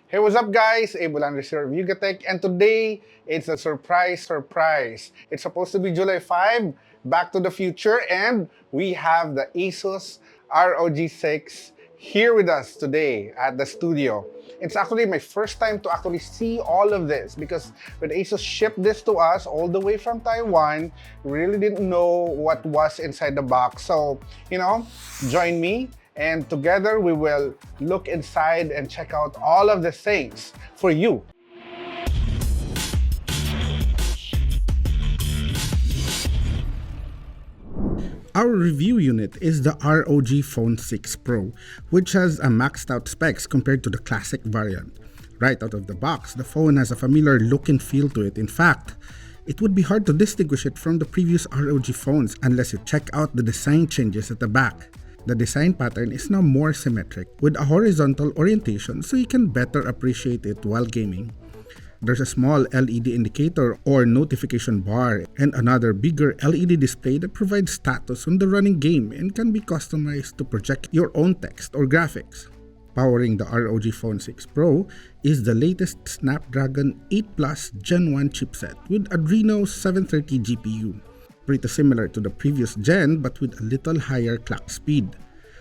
Hey, what's up, guys? Abel Andres here of Tech, and today it's a surprise. It's supposed to be July 5, Back to the Future, and we have the ASUS ROG 6 here with us today at the studio. It's actually my first time to actually see all of this because when ASUS shipped this to us all the way from Taiwan, we really didn't know what was inside the box. So, join me and together we will look inside and check out all of the things for you. Our review unit is the ROG Phone 6 Pro, which has a maxed out specs compared to the classic variant. Right out of the box, the phone has a familiar look and feel to it. In fact, it would be hard to distinguish it from the previous ROG phones unless you check out the design changes at the back. The design pattern is now more symmetric with a horizontal orientation so you can better appreciate it while gaming. There's a small LED indicator or notification bar and another bigger LED display that provides status on the running game and can be customized to project your own text or graphics. Powering the ROG Phone 6 Pro is the latest Snapdragon 8 Plus Gen 1 chipset with Adreno 730 GPU. Pretty similar to the previous gen but with a little higher clock speed.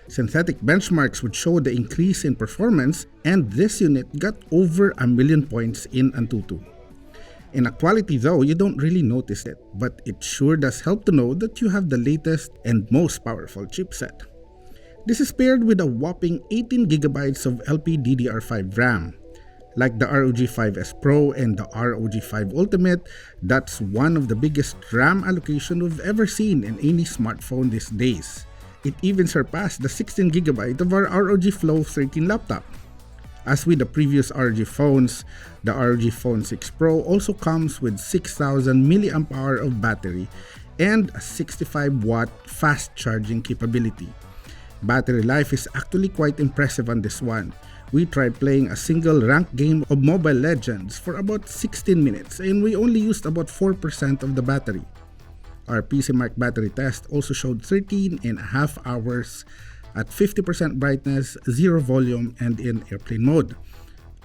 Synthetic benchmarks would show the increase in performance, and this unit got over 1 million points in Antutu. In a quality though, you don't really notice it, but it sure does help to know that you have the latest and most powerful chipset. This is paired with a whopping 18GB of LPDDR5 RAM. Like the ROG 5S Pro and the ROG 5 Ultimate, that's one of the biggest RAM allocation we've ever seen in any smartphone these days. It even surpassed the 16GB of our ROG Flow 13 laptop. As with the previous ROG phones, the ROG Phone 6 Pro also comes with 6000 mAh of battery and a 65W fast charging capability. Battery life is actually quite impressive on this one. We tried playing a single ranked game of Mobile Legends for about 16 minutes and we only used about 4% of the battery. Our PCMark battery test also showed 13.5 hours at 50% brightness, 0 volume, and in airplane mode.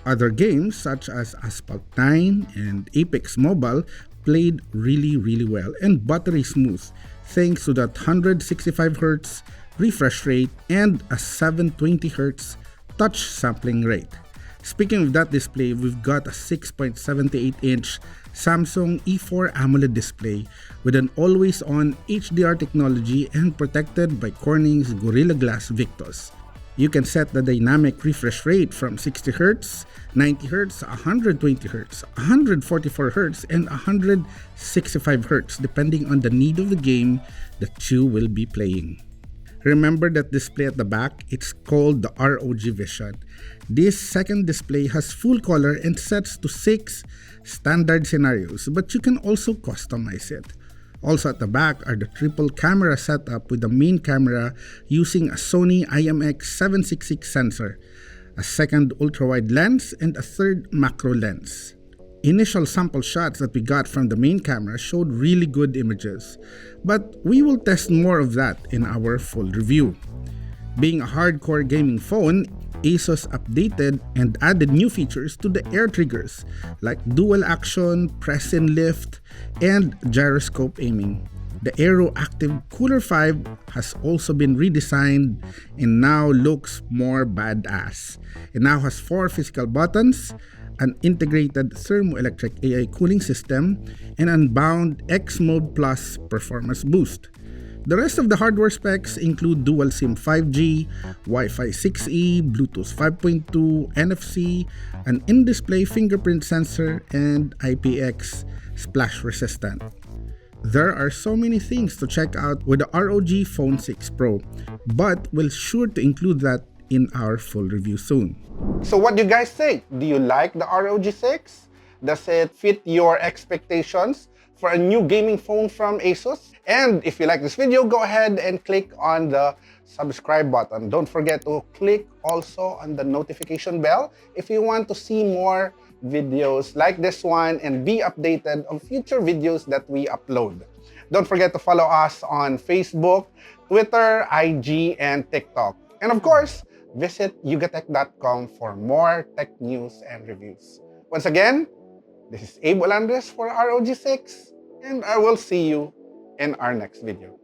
Other games such as Asphalt 9 and Apex Mobile played really well and buttery smooth thanks to that 165Hz refresh rate and a 720Hz touch sampling rate. Speaking of that display, we've got a 6.78-inch Samsung E4 AMOLED display with an always-on HDR technology and protected by Corning's Gorilla Glass Victus. You can set the dynamic refresh rate from 60Hz, 90Hz, 120Hz, 144Hz, and 165Hz depending on the need of the game that you will be playing. Remember that display at the back? It's called the ROG Vision. This second display has full color and sets to 6 standard scenarios, but you can also customize it. Also at the back are the triple camera setup with the main camera using a Sony IMX766 sensor, a second ultra-wide lens, and a third macro lens. Initial sample shots that we got from the main camera showed really good images, but we will test more of that in our full review. Being a hardcore gaming phone, ASUS updated and added new features to the air triggers like dual action, press and lift, and gyroscope aiming. The Aero Active Cooler 5 has also been redesigned and now looks more badass. It now has 4 physical buttons, an integrated thermoelectric AI cooling system, and Unbound X Mode Plus performance boost. The rest of the hardware specs include dual SIM 5G, Wi-Fi 6E, Bluetooth 5.2, NFC, an in-display fingerprint sensor, and IPX splash resistant. There are so many things to check out with the ROG Phone 6 Pro, but we'll sure to include that in our full review soon. So what do you guys think? Do you like the ROG 6? Does it fit your expectations for a new gaming phone from ASUS? And if you like this video, go ahead and click on the subscribe button. Don't forget to click also on the notification bell if you want to see more videos like this one and be updated on future videos that we upload. Don't forget to follow us on Facebook, Twitter, IG, and TikTok. And of course, visit yugatech.com for more tech news and reviews. Once again, this is Abe Olandres for ROG6, and I will see you in our next video.